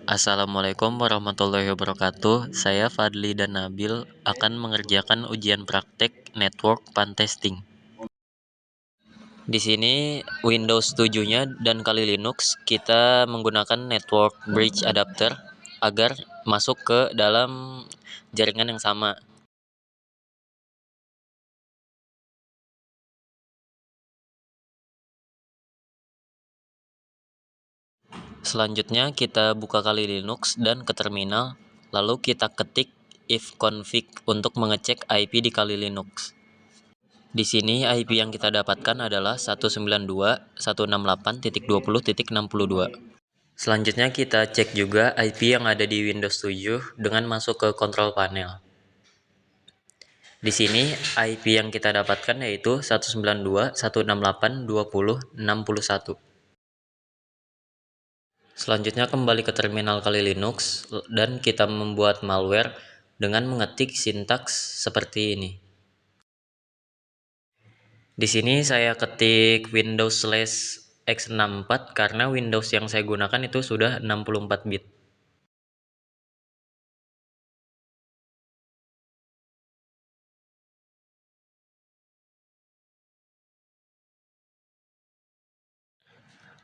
Assalamualaikum warahmatullahi wabarakatuh. Saya Fadli dan Nabil akan mengerjakan ujian praktek network pentesting. Di sini Windows 7-nya dan kali Linux kita menggunakan network bridge adapter agar masuk ke dalam jaringan yang sama. Selanjutnya kita buka kali Linux dan ke terminal, lalu kita ketik ifconfig untuk mengecek IP di kali Linux. Di sini IP yang kita dapatkan adalah 192.168.20.62. Selanjutnya kita cek juga IP yang ada di Windows 7 dengan masuk ke control panel. Di sini IP yang kita dapatkan yaitu 192.168.20.61. Selanjutnya kembali ke terminal kali Linux dan kita membuat malware dengan mengetik sintaks seperti ini. Di sini saya ketik Windows/x64 karena Windows yang saya gunakan itu sudah 64 bit.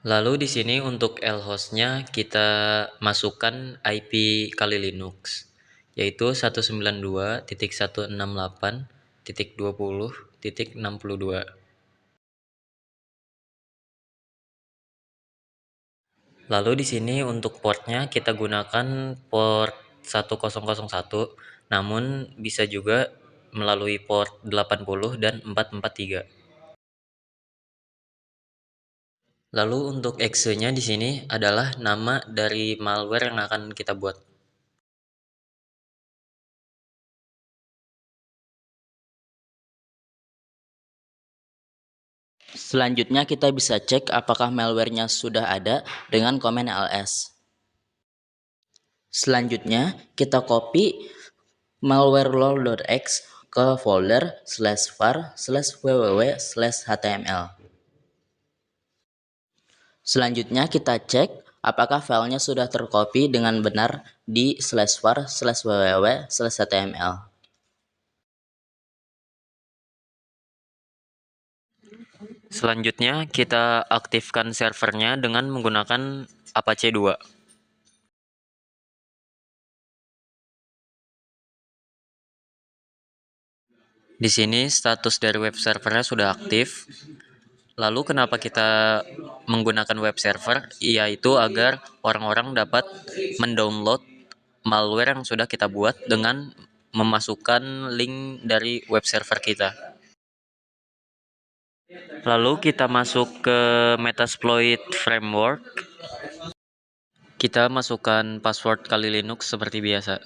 Lalu di sini untuk lhost-nya kita masukkan IP kali Linux yaitu 192.168.20.62. Lalu di sini untuk portnya kita gunakan port 1001, namun bisa juga melalui port 80 dan 443. Lalu untuk exe-nya di sini adalah nama dari malware yang akan kita buat. Selanjutnya kita bisa cek apakah malware-nya sudah ada dengan komen ls. Selanjutnya kita copy malwarelol.x ke folder /var/www/html. Selanjutnya kita cek apakah filenya sudah tercopy dengan benar di /var/www/html. Selanjutnya kita aktifkan servernya dengan menggunakan Apache 2. Di sini status dari web servernya sudah aktif. Lalu kenapa kita menggunakan web server? Yaitu agar orang-orang dapat mendownload malware yang sudah kita buat dengan memasukkan link dari web server kita. Lalu kita masuk ke Metasploit Framework. Kita masukkan password kali Linux seperti biasa.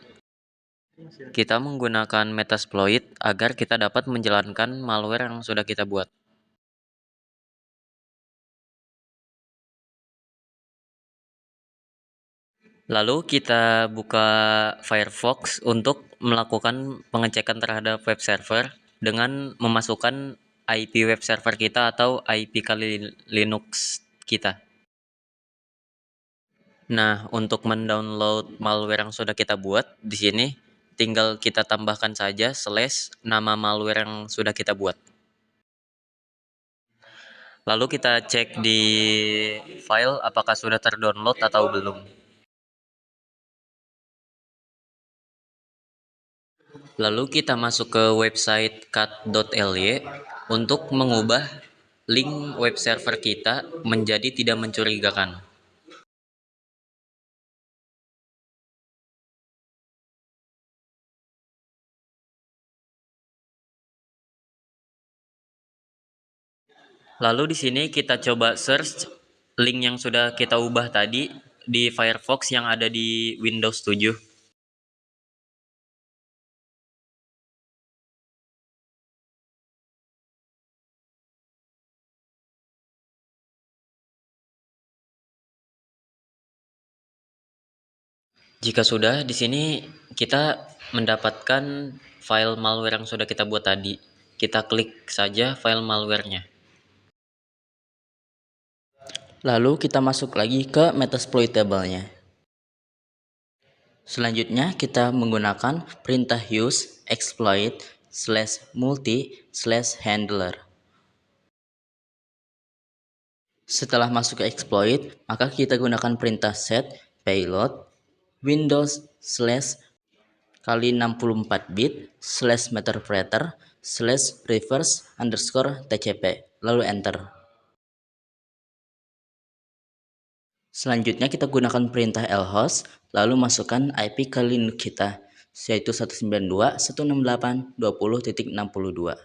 Kita menggunakan Metasploit agar kita dapat menjalankan malware yang sudah kita buat. Lalu kita buka Firefox untuk melakukan pengecekan terhadap web server dengan memasukkan IP web server kita atau IP kali Linux kita. Nah, untuk mendownload malware yang sudah kita buat, di sini tinggal kita tambahkan saja / nama malware yang sudah kita buat. Lalu kita cek di file apakah sudah terdownload atau belum. Lalu kita masuk ke website cat.ly untuk mengubah link web server kita menjadi tidak mencurigakan. Lalu di sini kita coba search link yang sudah kita ubah tadi di Firefox yang ada di Windows 7. Jika sudah, di sini kita mendapatkan file malware yang sudah kita buat tadi. Kita klik saja file malware-nya. Lalu kita masuk lagi ke Metasploit table-nya. Selanjutnya kita menggunakan perintah use exploit /multi/handler. Setelah masuk ke exploit, maka kita gunakan perintah set payload windows kali 64 bit /meterpreter /reverse_tcp lalu enter. Selanjutnya kita gunakan perintah lhost lalu masukkan IP ke Linux kita yaitu 192.168.20.62.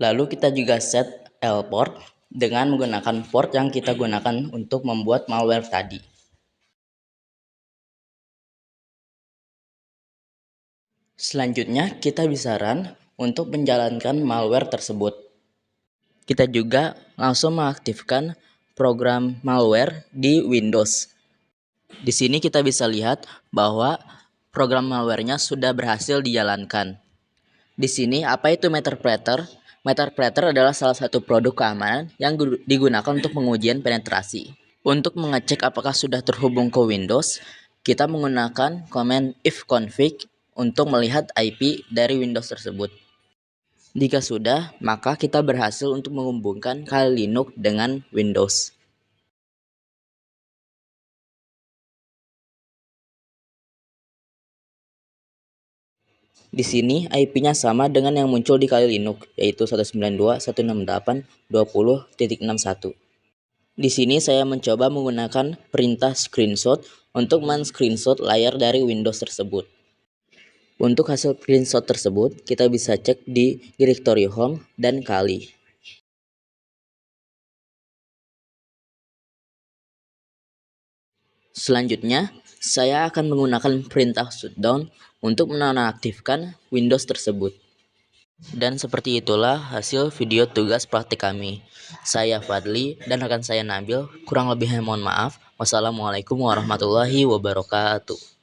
Lalu kita juga set lport dengan menggunakan port yang kita gunakan untuk membuat malware tadi. Selanjutnya kita bisa run untuk menjalankan malware tersebut. Kita juga langsung mengaktifkan program malware di Windows. Di sini kita bisa lihat bahwa program malware-nya sudah berhasil dijalankan. Di sini apa itu Meterpreter? Meterpreter adalah salah satu produk keamanan yang digunakan untuk pengujian penetrasi. Untuk mengecek apakah sudah terhubung ke Windows, kita menggunakan command ifconfig untuk melihat IP dari Windows tersebut. Jika sudah, maka kita berhasil untuk menghubungkan Kali Linux dengan Windows. Di sini IP-nya sama dengan yang muncul di Kali Linux, yaitu 192.168.20.61. Di sini saya mencoba menggunakan perintah screenshot untuk men-screenshot layar dari Windows tersebut. Untuk hasil screenshot tersebut, kita bisa cek di direktori home dan Kali. Selanjutnya, saya akan menggunakan perintah shutdown untuk menonaktifkan Windows tersebut. Dan seperti itulah hasil video tugas praktik kami. Saya Fadli dan rekan saya Nabil, kurang lebihnya mohon maaf. Wassalamualaikum warahmatullahi wabarakatuh.